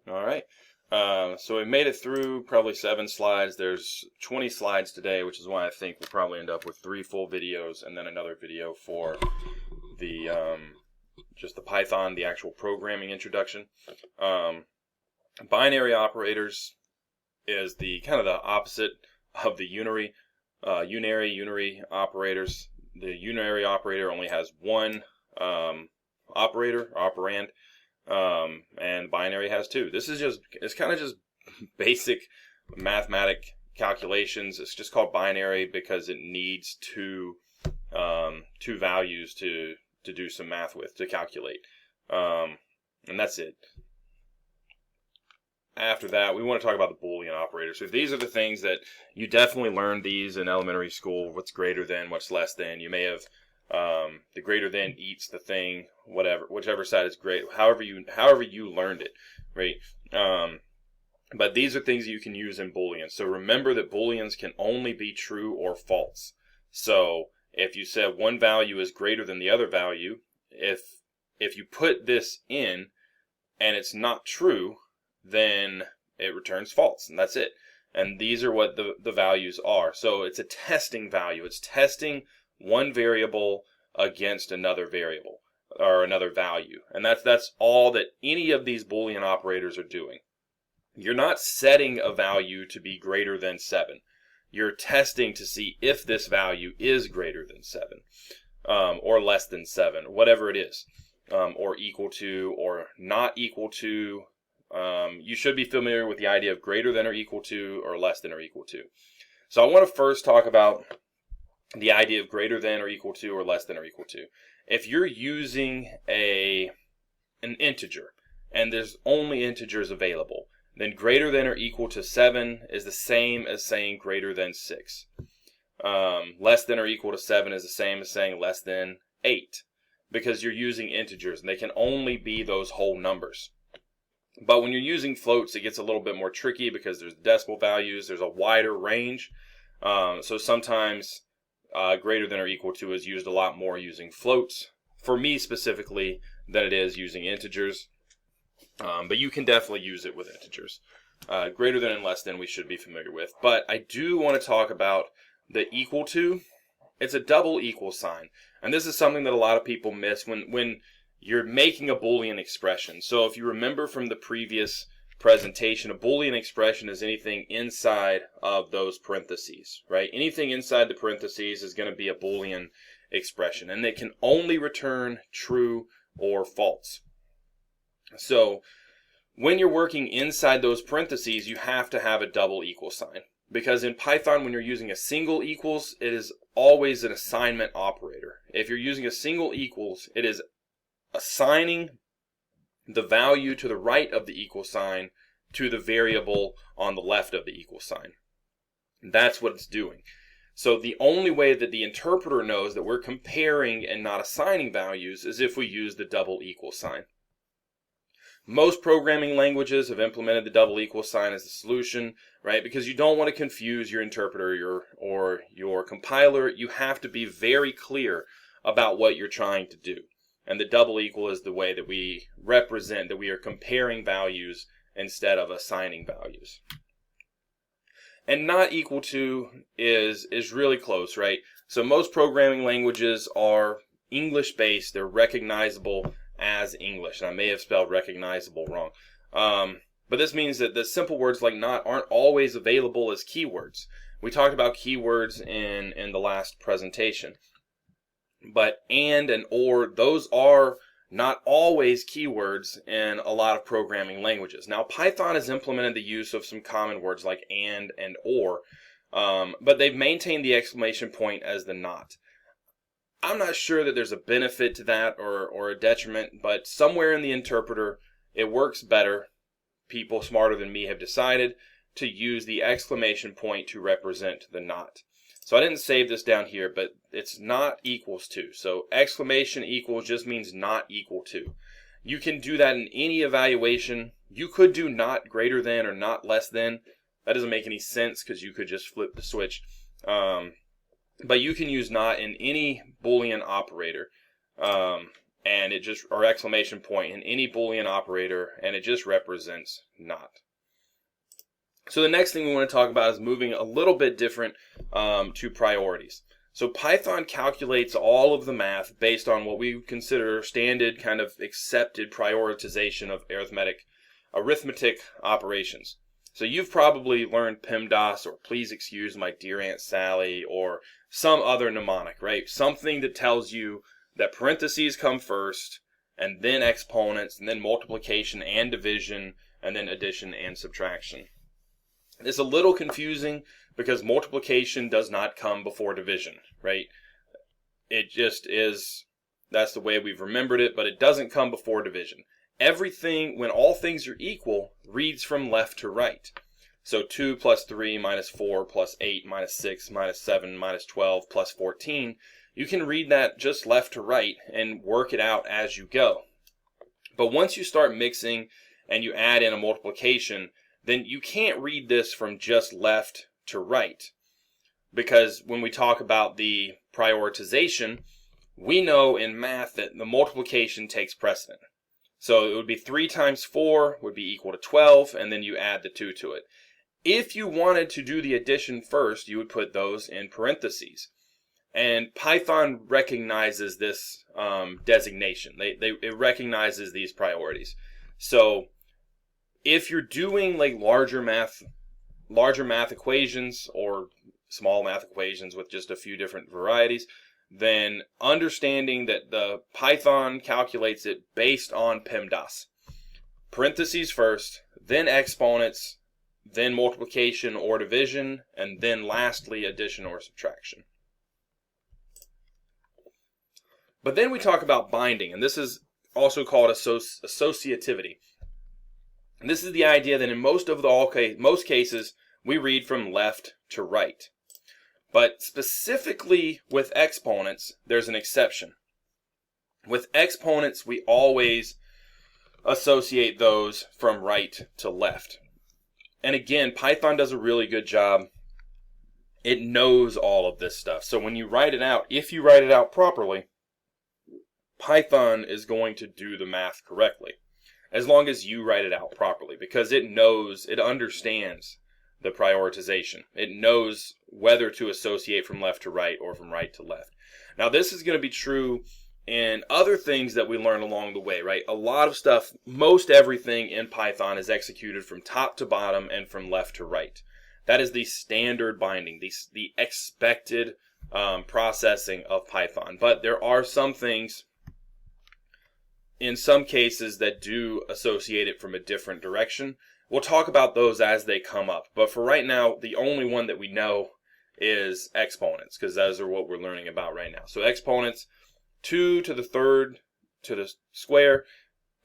All right. So we made it through probably 7 slides. There's 20 slides today, which is why I think we'll probably end up with 3 full videos and then another video for the just the Python, the actual programming introduction. Binary operators is the kind of the opposite of the unary operators. The unary operator only has one operator, operand. And binary has 2. It's kind of just basic mathematic calculations. It's just called binary because it needs two values to do some math with, to calculate. And that's it. After that, we want to talk about the Boolean operators. So these are the things that you definitely learned these in elementary school. What's greater than, what's less than. You may have the greater than eats the thing, whichever side is great, however you learned it, right? But these are things you can use in Booleans. So remember that Booleans can only be true or false. So if you said one value is greater than the other value, if you put this in and it's not true, then it returns false, and that's it. And these are what the values are. So it's a testing value. It's testing one variable against another variable or another value. And that's all that any of these Boolean operators are doing. You're not setting a value to be greater than 7. You're testing to see if this value is greater than 7, or less than 7, whatever it is, or equal to, or not equal to. You should be familiar with the idea of greater than or equal to, or less than or equal to. So I want to first talk about the idea of greater than or equal to, or less than or equal to. If you're using an integer and there's only integers available, then greater than or equal to 7 is the same as saying greater than 6. Less than or equal to 7 is the same as saying less than 8, because you're using integers and they can only be those whole numbers. But when you're using floats, it gets a little bit more tricky because there's decimal values, there's a wider range. So sometimes greater than or equal to is used a lot more using floats, for me specifically, than it is using integers. But you can definitely use it with integers. Greater than and less than we should be familiar with. But I do want to talk about the equal to. It's a double equal sign. And this is something that a lot of people miss when you're making a Boolean expression. So if you remember from the previous presentation, a Boolean expression is anything inside of those parentheses, right? Anything inside the parentheses is going to be a Boolean expression, and it can only return true or false. So when you're working inside those parentheses, you have to have a double equal sign, because in Python, when you're using a single equals, it is always an assignment operator. If you're using a single equals, it is assigning the value to the right of the equal sign to the variable on the left of the equal sign. That's what it's doing. So the only way that the interpreter knows that we're comparing and not assigning values is if we use the double equal sign. Most programming languages have implemented the double equal sign as the solution, right? Because you don't want to confuse your interpreter or your compiler. You have to be very clear about what you're trying to do. And the double equal is the way that we represent that we are comparing values instead of assigning values. And not equal to is really close, right? So most programming languages are English-based. They're recognizable as English. And I may have spelled recognizable wrong. But this means that the simple words like not aren't always available as keywords. We talked about keywords in the last presentation. But and or, those are not always keywords in a lot of programming languages. Now, Python has implemented the use of some common words like and or, but they've maintained the exclamation point as the not. I'm not sure that there's a benefit to that or a detriment, but somewhere in the interpreter, it works better. People smarter than me have decided to use the exclamation point to represent the not. So I didn't save this down here, but it's not equals to. So exclamation equals just means not equal to. You can do that in any evaluation. You could do not greater than or not less than. That doesn't make any sense because you could just flip the switch. But you can use not in any Boolean operator. and it just, or exclamation point in any Boolean operator, and it just represents not. So the next thing we want to talk about is moving a little bit different to priorities. So Python calculates all of the math based on what we consider standard kind of accepted prioritization of arithmetic operations. So you've probably learned PEMDAS, or please excuse my dear Aunt Sally, or some other mnemonic, right? Something that tells you that parentheses come first, and then exponents, and then multiplication and division, and then addition and subtraction. It's a little confusing because multiplication does not come before division, right? It just is, that's the way we've remembered it, but it doesn't come before division. Everything, when all things are equal, reads from left to right. So 2 plus 3 minus 4 plus 8 minus 6 minus 7 minus 12 plus 14, you can read that just left to right and work it out as you go. But once you start mixing and you add in a multiplication, then you can't read this from just left to right. Because when we talk about the prioritization, we know in math that the multiplication takes precedent. So it would be 3 times 4 would be equal to 12, and then you add the 2 to it. If you wanted to do the addition first, you would put those in parentheses. And Python recognizes this designation. It recognizes these priorities. So if you're doing like larger math equations or small math equations with just a few different varieties, then understanding that the Python calculates it based on PEMDAS. Parentheses first, then exponents, then multiplication or division, and then lastly addition or subtraction. But then we talk about binding, and this is also called associativity. And this is the idea that in most cases, we read from left to right. But specifically with exponents, there's an exception. With exponents, we always associate those from right to left. And again, Python does a really good job. It knows all of this stuff. So when you write it out, if you write it out properly, Python is going to do the math correctly, as long as you write it out properly, because it knows, it understands the prioritization. It knows whether to associate from left to right or from right to left. Now, this is going to be true in other things that we learn along the way, right? A lot of stuff, most everything in Python is executed from top to bottom and from left to right. That is the standard binding, the expected processing of Python. But there are some things in some cases that do associate it from a different direction. We'll talk about those as they come up. But for right now, the only one that we know is exponents, because those are what we're learning about right now. So exponents, 2 to the third to the square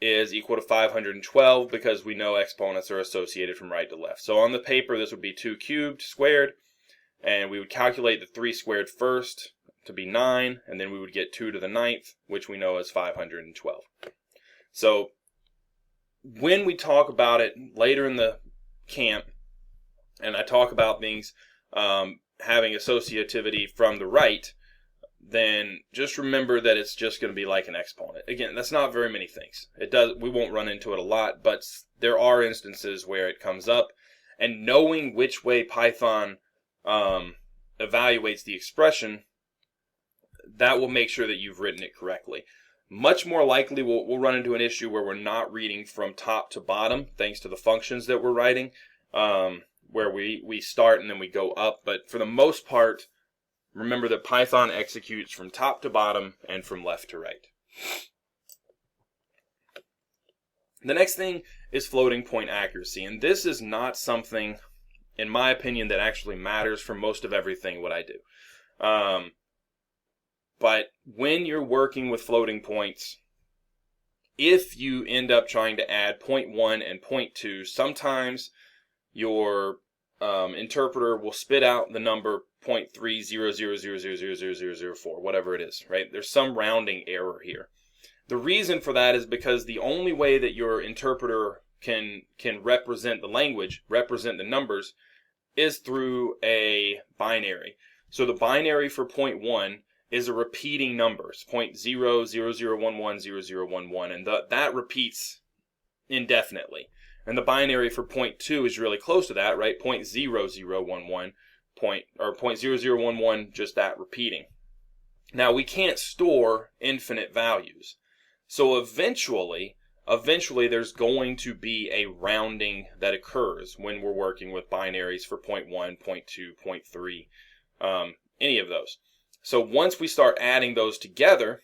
is equal to 512, because we know exponents are associated from right to left. So on the paper, this would be 2 cubed squared, and we would calculate the 3 squared first to be 9, and then we would get 2 to the 9th, which we know is 512. So when we talk about it later in the camp, and I talk about things having associativity from the right, then just remember that it's just going to be like an exponent. Again, that's not very many things. We won't run into it a lot, but there are instances where it comes up, and knowing which way Python evaluates the expression, that will make sure that you've written it correctly. Much more likely, we'll run into an issue where we're not reading from top to bottom, thanks to the functions that we're writing, where we start and then we go up. But for the most part, remember that Python executes from top to bottom and from left to right. The next thing is floating point accuracy. And this is not something, in my opinion, that actually matters for most of everything what I do. But when you're working with floating points, if you end up trying to add 0.1 and 0.2, sometimes your interpreter will spit out the number 0.300000004, whatever it is, right? There's some rounding error here. The reason for that is because the only way that your interpreter can represent the language, represent the numbers, is through a binary. So the binary for 0.1 is a repeating number. It's 0.000110011, and that repeats indefinitely. And the binary for 0.2 is really close to that, right? 0.0011 or 0.0011, just that repeating. Now we can't store infinite values, so eventually there's going to be a rounding that occurs when we're working with binaries for 0.1, 0.2, 0.3, any of those. So once we start adding those together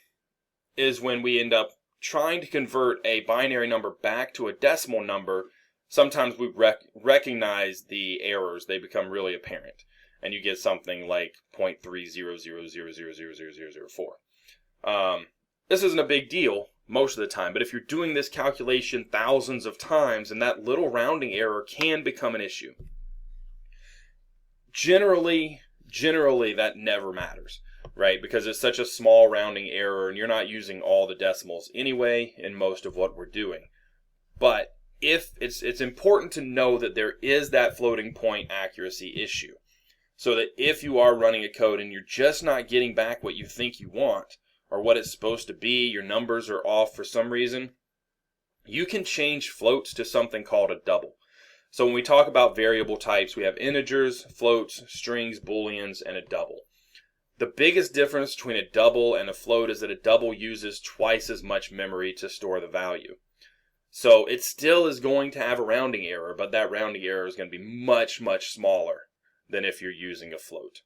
is when we end up trying to convert a binary number back to a decimal number. Sometimes we recognize the errors. They become really apparent, and you get something like 0.300000004. This isn't a big deal most of the time, but if you're doing this calculation thousands of times, and that little rounding error can become an issue. Generally that never matters, right? Because it's such a small rounding error, and you're not using all the decimals anyway in most of what we're doing. But if it's important to know that there is that floating point accuracy issue, so that if you are running a code and you're just not getting back what you think you want, or what it's supposed to be, your numbers are off for some reason, you can change floats to something called a double. So when we talk about variable types, we have integers, floats, strings, booleans, and a double. The biggest difference between a double and a float is that a double uses twice as much memory to store the value. So it still is going to have a rounding error, but that rounding error is going to be much, much smaller than if you're using a float.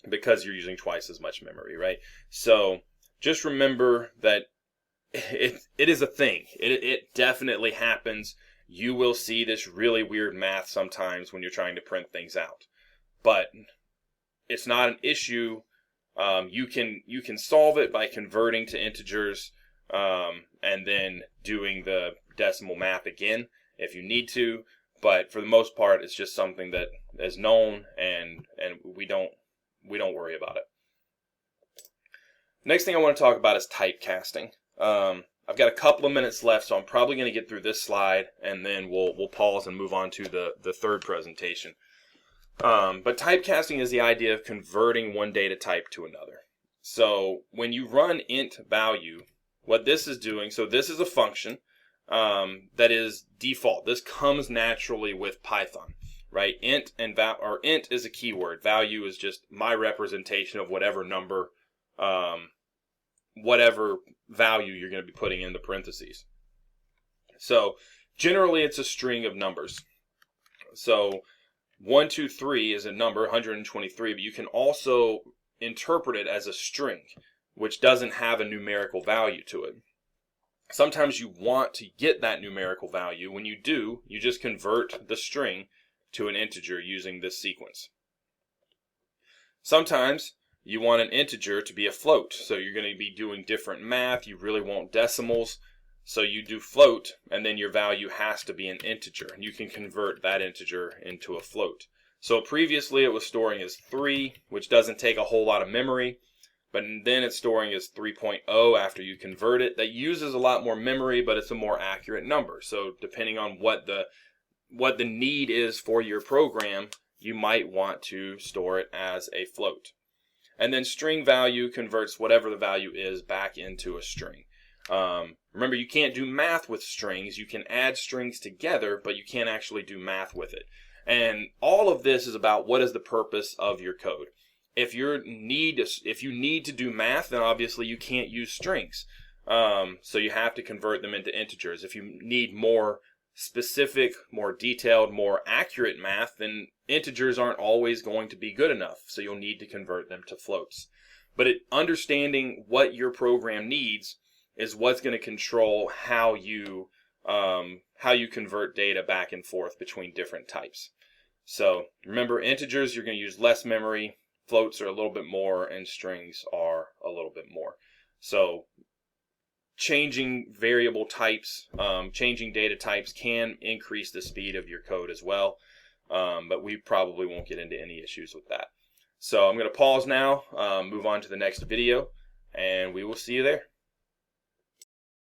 Because you're using twice as much memory, right? So just remember that it is a thing. It definitely happens. You will see this really weird math sometimes when you're trying to print things out. But it's not an issue. You can solve it by converting to integers and then doing the decimal math again if you need to. But for the most part, it's just something that is known, and we don't worry about it. Next thing I want to talk about is typecasting. I've got a couple of minutes left, so I'm probably going to get through this slide, and then we'll pause and move on to the third presentation. But typecasting is the idea of converting one data type to another. So when you run int value, what this is doing, so this is a function that is default. This comes naturally with Python. Right, int int is a keyword. Value is just my representation of whatever number, whatever value you're going to be putting in the parentheses. So generally, it's a string of numbers. So 123 is a number, 123, but you can also interpret it as a string, which doesn't have a numerical value to it. Sometimes you want to get that numerical value. When you do, you just convert the string to an integer using this sequence. Sometimes you want an integer to be a float, so you're going to be doing different math. You really want decimals, so you do float, and then your value has to be an integer, and you can convert that integer into a float. So previously it was storing as 3, which doesn't take a whole lot of memory, but then it's storing as 3.0 after you convert it. That uses a lot more memory, but it's a more accurate number. So depending on what the need is for your program, you might want to store it as a float. And then string value converts whatever the value is back into a string. Remember, you can't do math with strings. You can add strings together, but you can't actually do math with it. And all of this is about what is the purpose of your code. If you need to do math, then obviously you can't use strings. So you have to convert them into integers. If you need more specific, more detailed, more accurate math, then integers aren't always going to be good enough, so you'll need to convert them to floats. But understanding what your program needs is what's going to control how you convert data back and forth between different types. So remember, integers, you're going to use less memory, floats are a little bit more, and strings are a little bit more. So changing variable types, changing data types can increase the speed of your code as well, but we probably won't get into any issues with that. So I'm going to pause now, move on to the next video, and we will see you there.